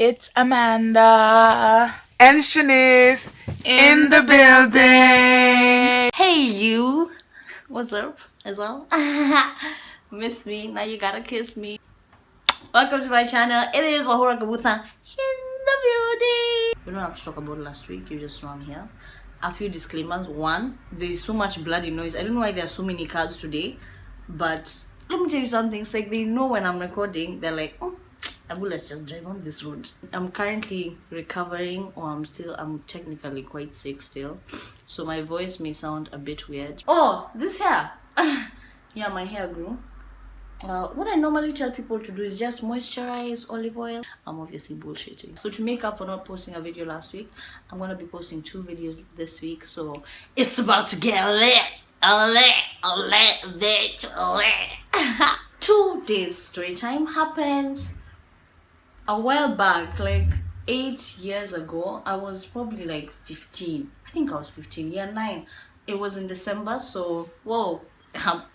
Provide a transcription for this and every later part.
It's Amanda and Shanice in the building. Hey you, what's up as well? Miss me, now you gotta kiss me. Welcome to my channel. It is Wahura Madness in the building. We don't have to talk about last week, you just know I'm here. A few disclaimers. One, there's so much bloody noise. I don't know why there are so many cars today, but let me tell you something. It's like they know when I'm recording, they're like, oh, Abu, let's just drive on this road. I'm currently recovering, or I'm technically quite sick still, so my voice may sound a bit weird. Oh, this hair. Yeah, my hair grew. What I normally tell people to do is just moisturize, olive oil. I'm obviously bullshitting. So to make up for not posting a video last week, I'm gonna be posting 2 videos this week, so it's about to get lit. Lit. 2 days story time happened a while back, like 8 years ago. I was probably like 15. I think I was 15, year 9. It was in December, so whoa,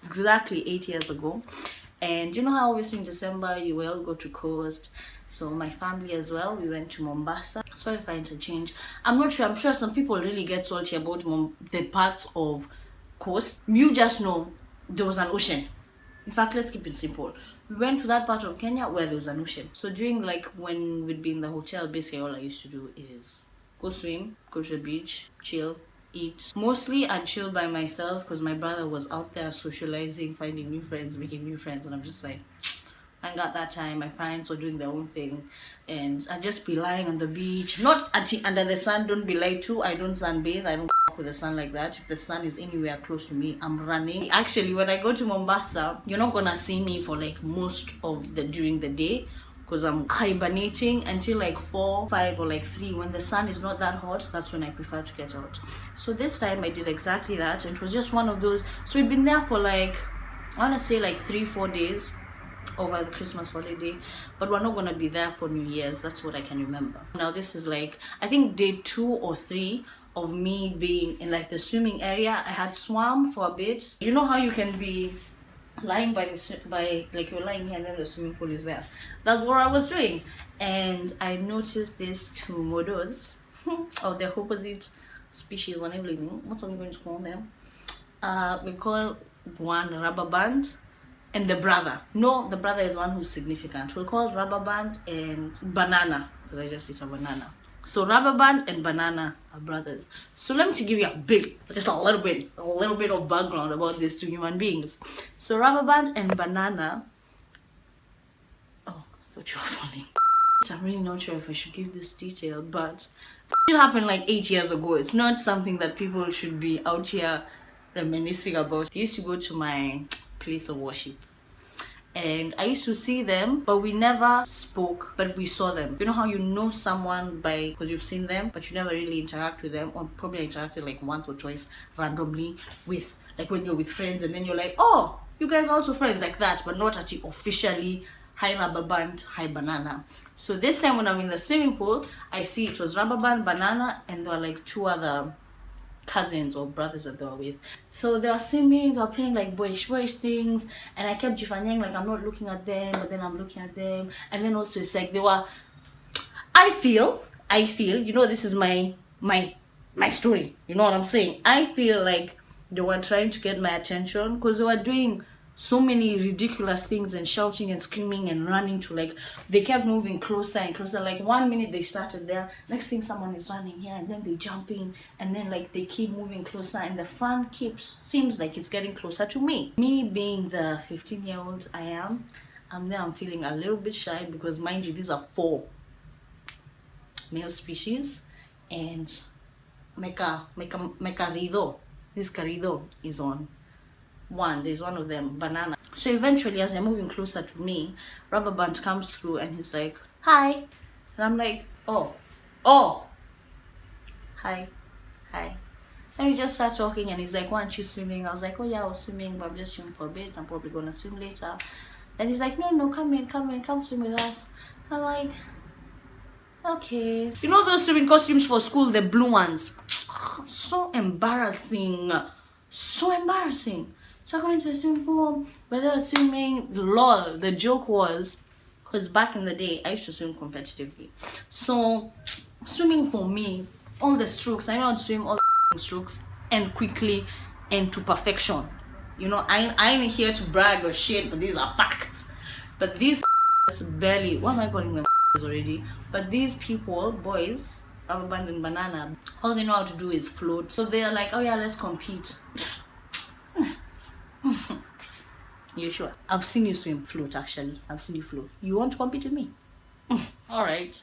exactly 8 years ago. And you know how obviously in December you will go to coast, so my family as well, we went to Mombasa. Sorry if I interchange. I'm not sure, I'm sure some people really get salty about the parts of coast. You just know there was an ocean. In fact, let's keep it simple. We went to that part of Kenya where there was an ocean. So during like when we'd be in the hotel, basically all I used to do is go swim, go to the beach, chill, eat. Mostly I'd chill by myself because my brother was out there socializing, finding new friends, making new friends, and I'm just like, I ain't got that time. My parents were doing their own thing, and I'd just be lying on the beach, not under the sun. Don't be lied to. I don't sunbathe. I don't with the sun like that. If the sun is anywhere close to me, I'm running. Actually, when I go to Mombasa, you're not gonna see me for like most of during the day, because I'm hibernating until like 4, 5 or like 3. When the sun is not that hot, that's when I prefer to get out. So this time I did exactly that, and it was just one of those. So we've been there for like, I want to say like 3-4 days over the Christmas holiday, but we're not gonna be there for New Year's. That's what I can remember. Now this is like, I think day 2 or 3 of me being in like the swimming area. I had swam for a bit. You know how you can be lying by like you're lying here and then the swimming pool is there. That's what I was doing, and I noticed these 2 modos of the opposite species, whatever. What are we going to call them? We call one rubber band and the brother. No, the brother is one who's significant. We'll call rubber band and banana, because I just eat a banana. So rubber band and banana are brothers. So let me give you just a little bit of background about these 2 human beings. So rubber band and banana. Oh, I thought you were falling. I'm really not sure if I should give this detail, but it happened like 8 years ago. It's not something that people should be out here reminiscing about. I used to go to my place of worship, and I used to see them, but we never spoke, but we saw them. You know how you know someone because you've seen them, but you never really interact with them, or probably interacted like once or twice randomly with, like when you're with friends, and then you're like, oh, you guys are also friends, like that, but not actually officially, hi rubber band, hi banana. So this time when I'm in the swimming pool, I see it was rubber band, banana, and there were like 2 other cousins or brothers that they were with. So they were swimming, they were playing like boyish things, and I kept jifanying like I'm not looking at them, but then I'm looking at them. And then also it's like they were, I feel, you know, this is my story, you know what I'm saying? I feel like they were trying to get my attention, because they were doing so many ridiculous things and shouting and screaming and running to, like, they kept moving closer and closer. Like 1 minute they started there, next thing someone is running here, and then they jump in, and then like they keep moving closer, and the fun seems like it's getting closer to me. Me being the 15-year-old I am, I'm feeling a little bit shy, because mind you, these are 4 male species, and Mecarido, this Carido is on one. There's one of them, banana. So eventually, as they're moving closer to me, rubber band comes through, and he's like, hi, and I'm like, oh, hi. And we just start talking, and he's like, why aren't you swimming? I was like, oh yeah, I was swimming, but I'm just swimming for a bit, I'm probably gonna swim later. And he's like, no, come swim with us. I'm like, okay. You know those swimming costumes for school, the blue ones? So embarrassing. So embarrassing. So I go into the swimming pool, where they were swimming. Lol, the joke was, Because back in the day, I used to swim competitively. So swimming for me, all the strokes, I know how to swim all the strokes and quickly and to perfection. You know, I ain't here to brag or shit, but these are facts. But these barely, what am I calling them already? But these people, boys, rubber band and banana, all they know how to do is float. So they're like, oh yeah, let's compete. You sure? I've seen you swim, float actually. I've seen you float. You want to compete with me? Alright.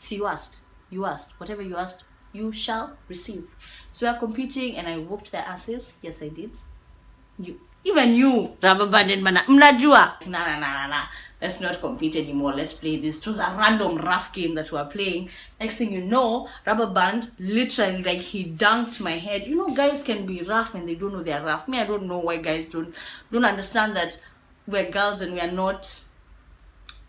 So you asked. Whatever you asked, you shall receive. So we are competing and I whooped their asses. Yes, I did. Even you, rubber band and banana. Mnajua. Nah. Let's not compete anymore. Let's play this. It was a random rough game that we were playing. Next thing you know, rubber band literally like he dunked my head. You know, guys can be rough and they don't know they're rough. Me, I don't know why guys don't understand that we're girls and we are not.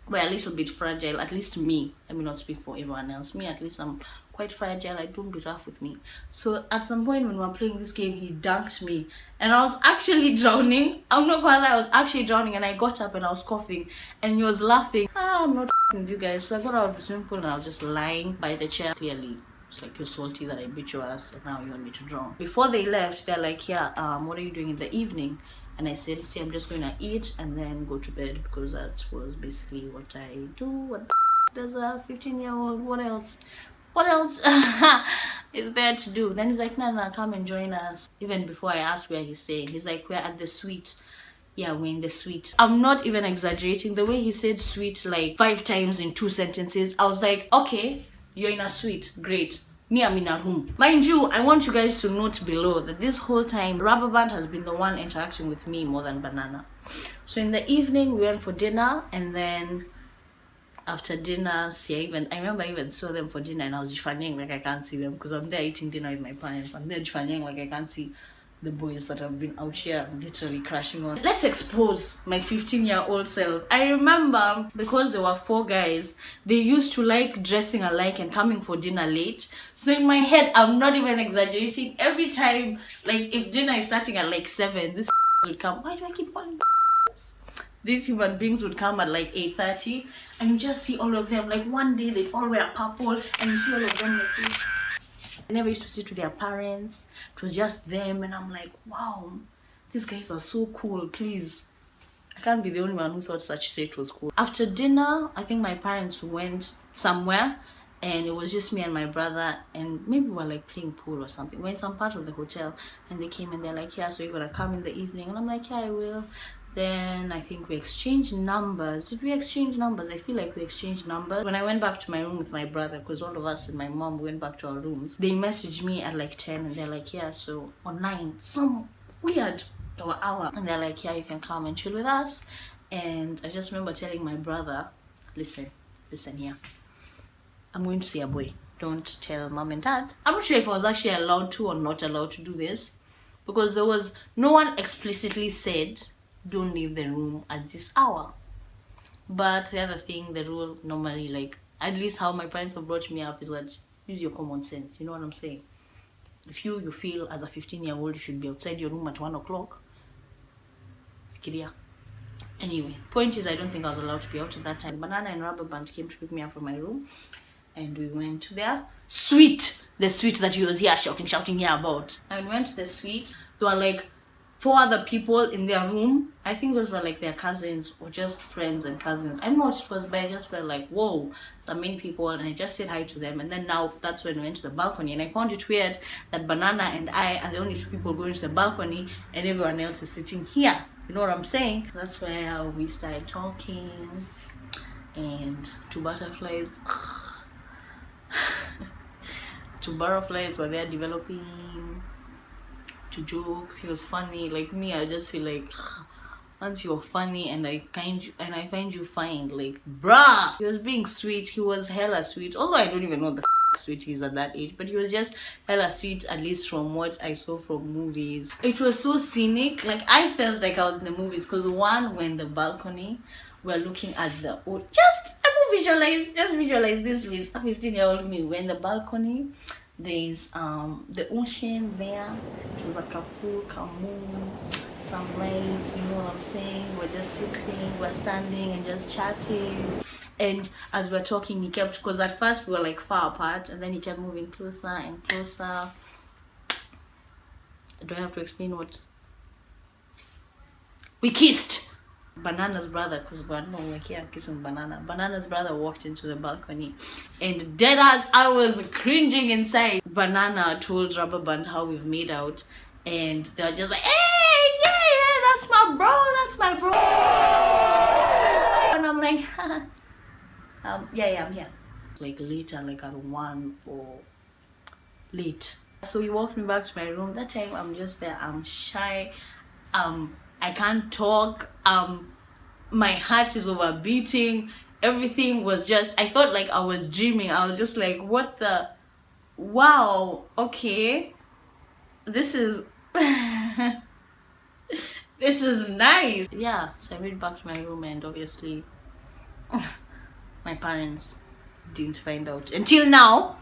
We're a little bit fragile. At least me. Let me not speak for everyone else. Me, at least I'm quite fragile. I don't be rough with me. So at some point when we were playing this game, he dunked me and I was actually drowning. I'm not gonna lie, I was actually drowning and I got up and I was coughing and he was laughing. I'm not with you guys. So I got out of the swimming pool and I was just lying by the chair. Clearly it's like, you're salty that I beat your ass and now you want me to drown. Before they left, they're like, yeah, what are you doing in the evening? And I said, see, I'm just going to eat and then go to bed because that was basically what I do. What does a 15-year-old? What else? What else is there to do? Then he's like, nah, come and join us. Even before I asked where he's staying, he's like, we're at the suite. Yeah, we're in the suite. I'm not even exaggerating. The way he said suite like 5 times in 2 sentences, I was like, okay, you're in a suite. Great. Me, I'm in a room. Mind you, I want you guys to note below that this whole time, Rubber Band has been the one interacting with me more than Banana. So in the evening, we went for dinner, and then after dinner, I remember I even saw them for dinner, and I was jifanyeing like I can't see them because I'm there eating dinner with my parents. I'm there jifanyeing like I can't see the boys that have been out here literally crashing on. Let's expose my 15-year-old self. I remember because there were 4 guys, they used to like dressing alike and coming for dinner late. So in my head, I'm not even exaggerating. Every time, like if dinner is starting at like 7, this would come. Why do I keep calling this? These human beings would come at like 8:30 and you just see all of them. Like one day they all wear purple and you see all of them like this. I never used to sit with their parents. It was just them and I'm like, wow, these guys are so cool. Please, I can't be the only one who thought such shit was cool. After dinner, I think my parents went somewhere and it was just me and my brother, and maybe we were like playing pool or something. We're in some part of the hotel and they came and they're like, yeah, so you're gonna come in the evening? And I'm like, yeah, I will. Then I think we exchanged numbers. Did we exchange numbers? I feel like we exchanged numbers. When I went back to my room with my brother, because all of us and my mom went back to our rooms, they messaged me at like 10 and they're like, yeah, so on 9, some weird hour. And they're like, yeah, you can come and chill with us. And I just remember telling my brother, listen here. I'm going to see a boy. Don't tell mom and dad. I'm not sure if I was actually allowed to or not allowed to do this, because there was no one explicitly said don't leave the room at this hour. But the other thing, the rule normally, like at least how my parents have brought me up, is that use your common sense. You know what I'm saying? If you feel as a 15-year-old you should be outside your room at 1 o'clock, fikiria. Anyway, point is, I don't think I was allowed to be out at that time. Banana and Rubber Band came to pick me up from my room and we went to their suite, the suite that he was here shouting here about. And we went to the suite. There were like 4 other people in their room. I think those were like their cousins or just friends and cousins. I don't know what it was, but I just felt like, whoa, some main people, and I just said hi to them. And then now that's when we went to the balcony, and I found it weird that Banana and I are the only 2 people going to the balcony and everyone else is sitting here. You know what I'm saying? That's where we started talking, and 2 butterflies 2 butterflies were there developing 2 jokes. He was funny. Like me, I just feel like once you're funny and I find you fine, like bruh, he was being sweet. He was hella sweet, although I don't even know the sweet he is at that age, but he was just hella sweet, at least from what I saw from movies. It was so scenic. Like I felt like I was in the movies, because one, when the balcony, we're looking at the visualize this with a 15-year-old me. We're in the balcony. There's the ocean there. It was like a full moon. some lights, you know what I'm saying? We're just sitting, we're standing and just chatting. And as we're talking, he kept, because at first we were like far apart, and then he kept moving closer and closer. Do I have to explain what? We kissed! Banana's brother, because we're here kissing Banana. Banana's brother walked into the balcony, and dead as I was cringing inside. Banana told Rubber Band how we've made out, and they're just like, hey, yeah, that's my bro. And I'm like, yeah, I'm here. Like later, like at 1 or late. So he walked me back to my room. That time I'm just there, I'm shy, I can't talk, my heart is overbeating. Everything was just, I thought like I was dreaming. I was just like, what the, wow, okay, this is this is nice. Yeah, so I went back to my room, and obviously my parents didn't find out until now.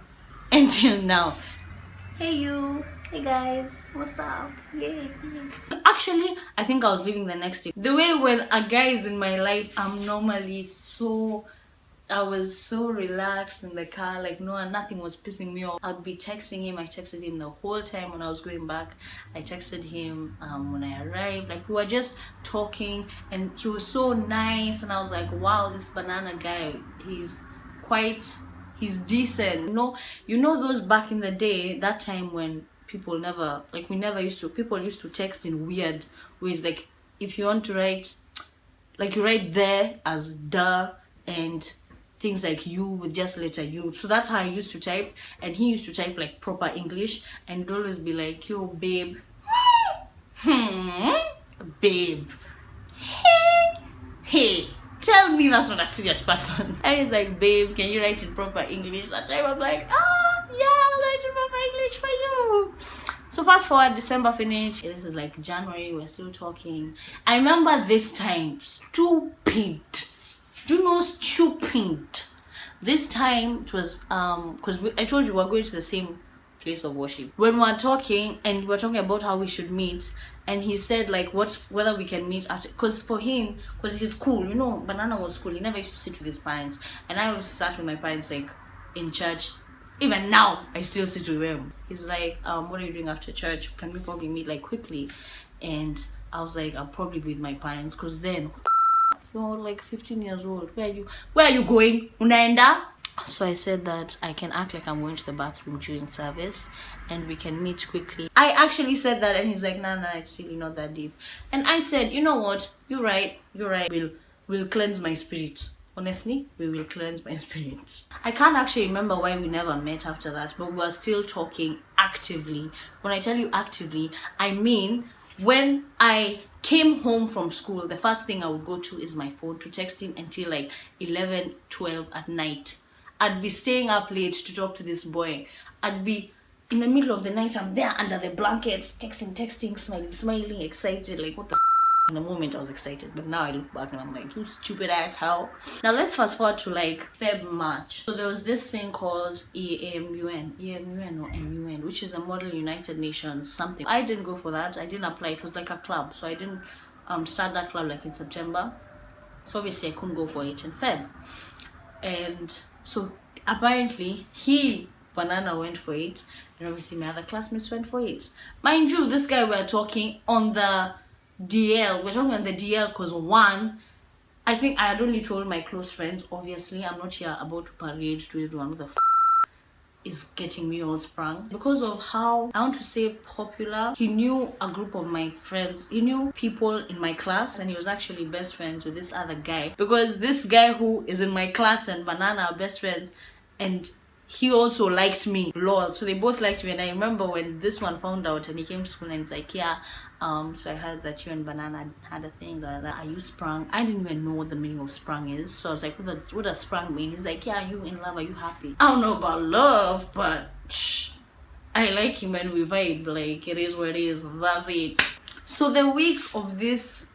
Hey guys, what's up? Yeah. Actually, I think I was leaving the next day. The way when a guy is in my life, I'm normally I was so relaxed in the car, like nothing was pissing me off. I'd be texting him. I texted him the whole time when I was going back. I texted him when I arrived. Like we were just talking, and he was so nice, and I was like, wow, this Banana guy, he's decent. You know those back in the day, that time when people people used to text in weird ways. Like if you want to write, like you write there as duh, and things like you with just letter U. So that's how I used to type, and he used to type like proper English, and it'd always be like, yo babe, babe, hey, tell me that's not a serious person. And he's like, babe, can you write in proper English? That time I'm like, yeah, I'll write in proper English for you. So fast forward, December finished. This is like January, we're still talking. I remember this time, stupid. Do you know stupid? This time it was because I told you we're going to the same place of worship. When we were talking, and we were talking about how we should meet, and he said like whether we can meet after, because for him, because he's cool, you know, Banana was cool. He never used to sit with his parents, and I used to sit with my parents like in church. Even now I still sit with them. He's like, what are you doing after church? Can we probably meet like quickly? And I was like, I'll probably be with my parents, because then you're like 15 years old. Where are you going? Unaenda? So I said that I can act like I'm going to the bathroom during service, and we can meet quickly. I actually said that, and he's like, nah, it's really not that deep. And I said, you know what? You're right. We'll cleanse my spirit. Honestly, we will cleanse my spirit. I can't actually remember why we never met after that, but we were still talking actively. When I tell you actively, I mean when I came home from school, the first thing I would go to is my phone to text him until like 11, 12 at night. I'd be staying up late to talk to this boy. I'd be in the middle of the night, I'm there under the blankets, texting, smiling, excited, like what the f. In the moment I was excited, but now I look back and I'm like, you stupid ass hell. Now let's fast forward to like March. So there was this thing called EMUN or MUN, which is the Model United Nations something. I didn't go for that. I didn't apply. It was like a club, so I didn't start that club like in September. So obviously I couldn't go for it in Feb. And so apparently Banana went for it, and obviously my other classmates went for it. Mind you, this guy we're talking on the DL. We're talking on the DL because one, I think I had only told my close friends. Obviously, I'm not here about to parade to everyone. What the f is getting me all sprung because of how, I want to say, popular. He knew a group of my friends. He knew people in my class, and he was actually best friends with this other guy, because this guy who is in my class and Banana are best friends, and he also liked me, lol. So they both liked me. And I remember when this one found out, and he came to school and he's like, yeah, so I heard that you and Banana had a thing, are you sprung? I didn't even know what the meaning of sprung is, so I was like, what does sprung mean? He's like, yeah, are you in love, are you happy? I don't know about love, but I like him and we vibe. Like, it is what it is, that's it. So the week of this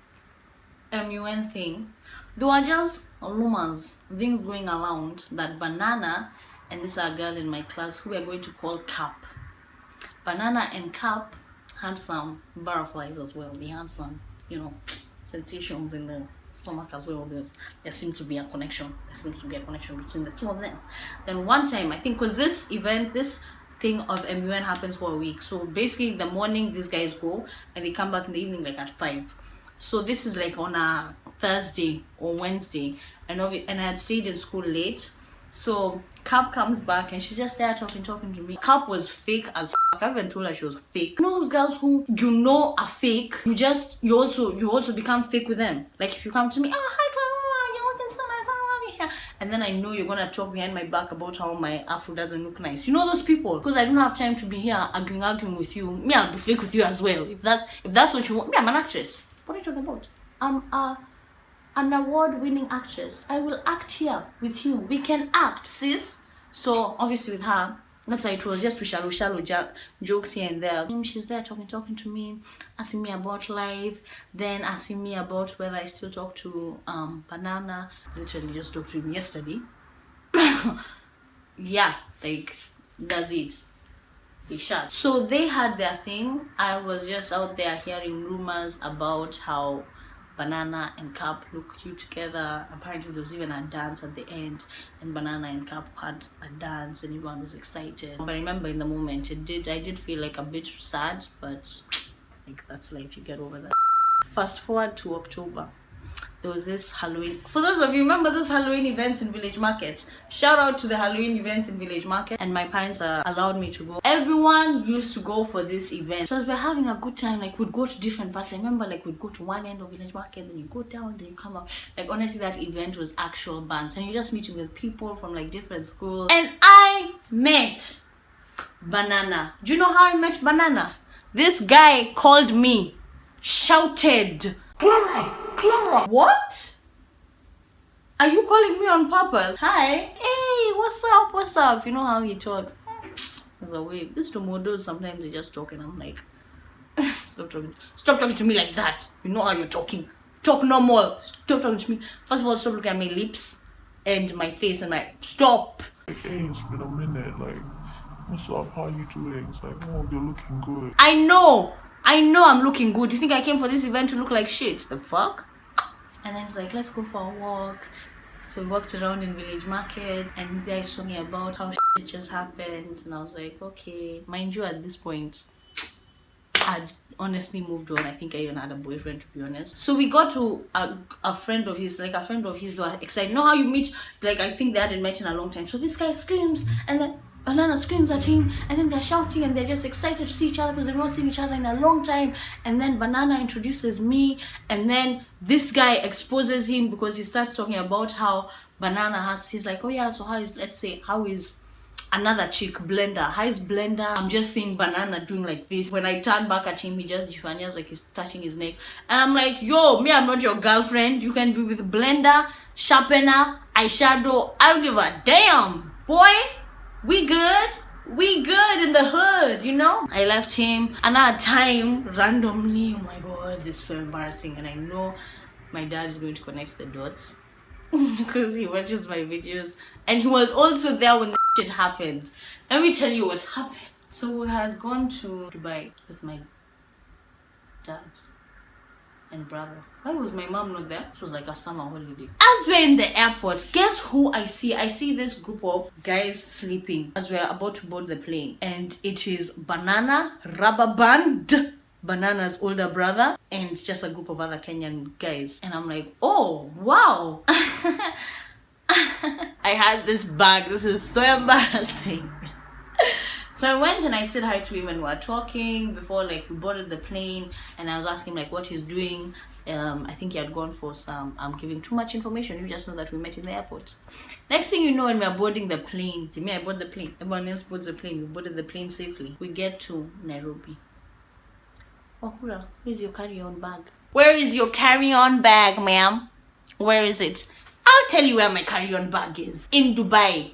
MUN thing, there were just rumors, things going around that Banana and this girl in my class who we are going to call Cap. Banana and Cap had some butterflies as well. They had some, you know, sensations in the stomach as well. There seemed to be a connection. There seems to be a connection between the two of them. Then one time, I think, because this thing of MUN happens for a week. So basically, in the morning, these guys go and they come back in the evening, like at 5. So this is like on a Thursday or Wednesday, and I had stayed in school late. So Cap comes back and she's just there talking to me. Cap was fake as f***. I even told her she was fake. You know those girls who you know are fake, you also become fake with them. Like if you come to me, oh hi Clara, you're looking so nice, I love you here. And then I know you're gonna talk behind my back about how my afro doesn't look nice. You know those people? Because I don't have time to be here arguing with you. Me, I'll be fake with you as well. If that's what you want. Me, I'm an actress. What are you talking about? I'm an award-winning actress. I will act here with you. We can act, sis. So obviously with her, that's why it was just to shallow jokes here and there. She's there talking to me, asking me about life, then asking me about whether I still talk to Banana. Literally just talked to him yesterday. Yeah, like that's it. He shut. So they had their thing. I was just out there hearing rumors about how Banana and Cap look cute together. Apparently there was even a dance at the end, and Banana and Cap had a dance and everyone was excited. But I remember in the moment I did feel like a bit sad, but like that's life, you get over that. Fast forward to October. There was this Halloween. For those of you remember those Halloween events in Village Market, shout out to the Halloween events in Village Market. And my parents allowed me to go. Everyone used to go for this event. So we were having a good time. Like we'd go to different parts. I remember like we'd go to one end of Village Market, then you go down, then you come up. Like honestly, that event was actual bands, and you just meeting with people from like different schools. And I met Banana. Do you know how I met Banana? This guy called me, shouted, Clara, what? Are you calling me on purpose? Hi. Hey, what's up? You know how he talks. There's a way. These two models, sometimes they just talk and I'm like, stop talking to me like that. You know how you're talking. Talk normal. Stop talking to me. First of all, stop looking at my lips and my face and stop. Hey, it's been a minute. Like, what's up? How are you doing? It's like, oh, you're looking good. I know I'm looking good. You think I came for this event to look like shit? The fuck? And then it's like, let's go for a walk. So we walked around in Village Market, and this guy is talking about how shit just happened. And I was like, okay. Mind you, at this point, I'd honestly moved on. I think I even had a boyfriend, to be honest. So we got to a friend of his, like a friend of his was excited. You know how you meet, like I think they hadn't met in a long time. So this guy screams, and then Banana screams at him, and then they're shouting and they're just excited to see each other because they've not seen each other in a long time. And then Banana introduces me, and then this guy exposes him because he starts talking about how Banana he's like, oh yeah, so how is another chick, Blender? How is Blender? I'm just seeing Banana doing like this. When I turn back at him, he just jifanyas like he's touching his neck. And I'm like, yo, me, I'm not your girlfriend. You can be with Blender, sharpener, eyeshadow. I don't give a damn, boy. We good in the hood, you know. I left him another time randomly. Oh my god, this is so embarrassing. And I know my dad is going to connect the dots because he watches my videos, and he was also there when the shit happened. Let me tell you what happened. So we had gone to Dubai with my dad and brother. Why was my mom not there? It was like a summer holiday. As we're in the airport, guess who I see? I see this group of guys sleeping as we're about to board the plane. And it is Banana, Rubber Band, Banana's older brother, and just a group of other Kenyan guys. And I'm like, oh, wow. I had this bag. This is so embarrassing. So I went and I said hi to him, and we were talking before like we boarded the plane, and I was asking him like what he's doing. I think he had gone for some, I'm giving too much information. You just know that we met in the airport. Next thing you know, when we are boarding the plane, to me I board the plane, everyone else boards the plane, we boarded the plane safely. We get to Nairobi. Wahura, where's your carry-on bag? Where is your carry-on bag, ma'am? Where is it? I'll tell you where my carry-on bag is. In Dubai.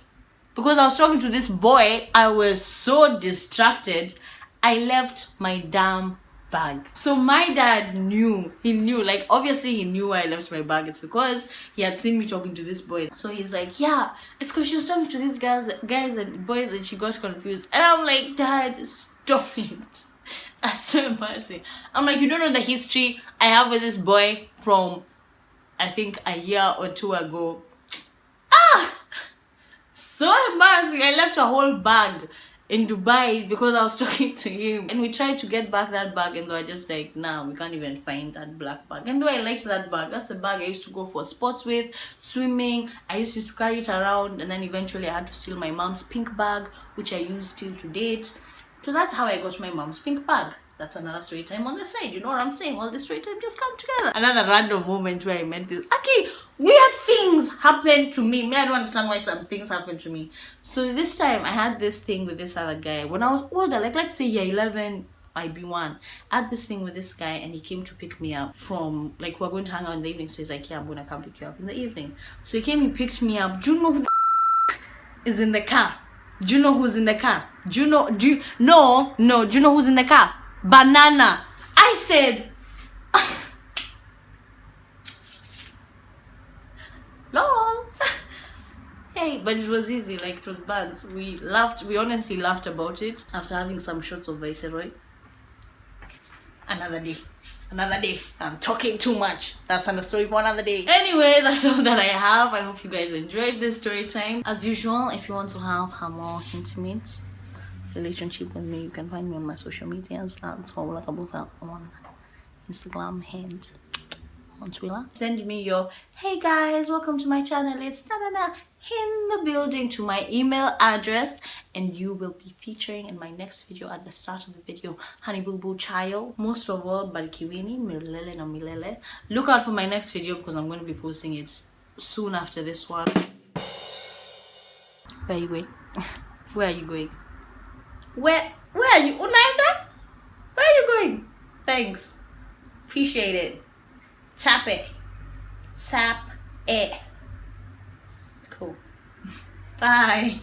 Because I was talking to this boy, I was so distracted, I left my damn bag. So my dad knew, like obviously he knew where I left my bag. It's because he had seen me talking to this boy. So he's like, yeah, it's because she was talking to these guys and boys and she got confused. And I'm like, Dad, stop it. That's so embarrassing. I'm like, you don't know the history I have with this boy from, I think, a year or two ago. So embarrassing. I left a whole bag in Dubai because I was talking to him, and we tried to get back that bag, and they were just like, nah, we can't even find that black bag. And though I liked that bag, that's the bag I used to go for sports with, swimming. I used to carry it around, and then eventually I had to steal my mom's pink bag, which I use still to date. So that's how I got my mom's pink bag. That's another story time on the side. You know what I'm saying? All the story time just come together. Another random moment where I met this. Okay, weird things happen to me. I don't understand why some things happen to me. So this time I had this thing with this other guy. When I was older, like let's say year 11, IB1, I had this thing with this guy, and he came to pick me up from, like, we're going to hang out in the evening. So he's like, yeah, I'm going to come pick you up in the evening. So he came, he picked me up. Do you know who the is in the car? Do you know who's in the car? Do you know who's in the car? Banana. I said, lol. Hey, but it was easy, like it was buns. We honestly laughed about it after having some shots of Viceroy. Another day. I'm talking too much. That's another story for another day. Anyway, that's all that I have. I hope you guys enjoyed this story time. As usual, if you want to have a more intimate relationship with me, you can find me on my social medias. That's all like about that on Instagram and on Twitter. Send me your, hey guys, welcome to my channel, it's in the building, to my email address, and you will be featuring in my next video. At the start of the video, honey boo boo chayo, most of all barikiwini milele na milele. Look out for my next video because I'm going to be posting it soon after this one. Where are you going? Where are you going? Where are you? Unaenda? Where are you going? Thanks. Appreciate it. Tap it. Tap it. Cool. Bye.